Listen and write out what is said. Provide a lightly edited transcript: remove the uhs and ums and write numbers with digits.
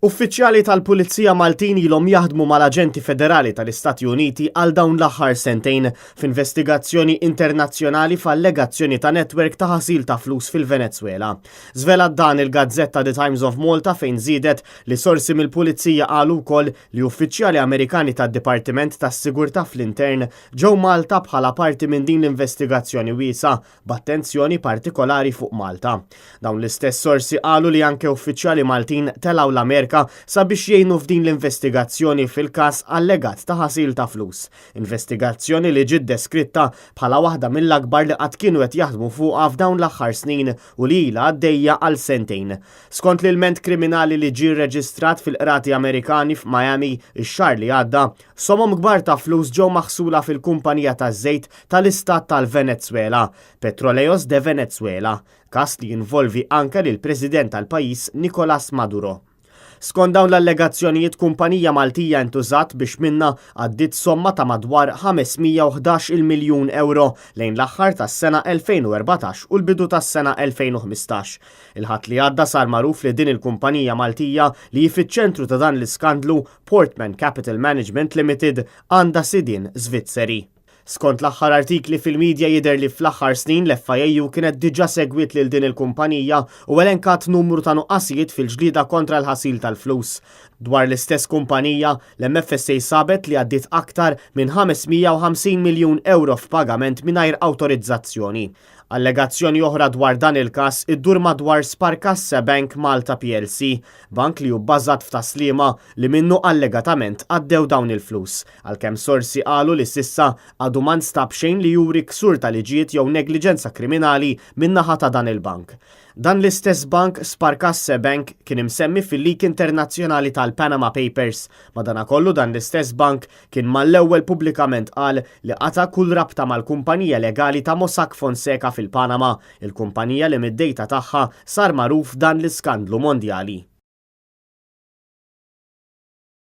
Uffiċjali tal-Pulizija Maltin ilhom jaħdmu mal-Aġenti Federali tal-Istati Uniti għal dawn l-aħħar sentejn f'investigazzjoni internazzjonali f'allegazzjoni ta' netwerk ta' ħasil ta' flus fil-Venezuela. Żvelat dan il-Gazzetta The Times of Malta fejn żiedet li sorsi mill-Pulizija qalu wkoll li uffiċjali Amerikani tad-Dipartiment tas-Sigurtà fl-Intern ġew Malta bħala parti minn din l-investigazzjoni wiesa b'attenzjoni partikolari fuq Malta. Dawn l-istess sorsi qalu li anke uffiċjali Maltin telgħu l-Amerika sabiex jgħinu f'din l-investigazzjoni fil-każ allegat ta' ħasil ta' flus. Investigazzjoni li ġiet deskritta bħala waħda mill-akbar li qatt kienu qed jaħdmu fuqha f'dawn l-aħħar snin u li ilha għaddejja għal sentejn. Skont l-ilment kriminali li ġie rreġistrat fil-qrati Amerikani f'Miami ix-xahar li għadda, somom kbar ta' flus ġew maħsula fil-kumpanija taż-żejt tal-Istat tal-Venezuela, Petróleos de Venezuela, każ li jinvolvi anke lill-President tal-pajjiż Nicolás Maduro. Skont dawn l-allegazzjonijiet kumpanija Maltija ntużat biex minna għaddit somma ta' madwar 511 miljun euro lejn l-aħħar tas-sena 2014 u l-bidu tas-sena 2015. Il-ħadd li għadda sar magħruf li din il-kumpanija Maltija li fiċ-ċentru ta' dan l-iskandlu Portman Capital Management Limited għandha sidien Svizzeri. Skont l-aħħar artikli fil-medja jidher li fl-aħħar snin l-FIU kienet diġà segwit lil din il-kumpanija u elenkat numru ta' nuqqasijiet fil-ġlieda kontra l-ħasil tal-flus. Dwar l-istess kumpanija, l-MFSA sabet li għaddiet aktar minn 550 miljun euro f'pagament mingħajr awtorizzazzjoni. Allegazzjoni oħra dwar dan il-każ iddur madwar Sparkasse Bank Malta PLC, bank li hu bbażat f'taslima li minnu allegatament għaddew dawn il-flus, għalkemm sorsi qalu li s'issa għadu ma nstab xejn li juri ksur ta' liġijiet jew negliġenza kriminali min-naħa ta' dan il-bank. Dan l-istess bank, Sparkasse Bank, kien imsemmi fil-lik internazzjonali tal-Panama Papers. Madanakollu dan l-istess bank kien mal-ewwel pubblikament qal li qata' kull rabta mal-kumpanija legali ta' Mossack Fonseca fil-Panama, il-kumpanija li mid-dejta tagħha sar magħruf dan l-iskandlu mondjali.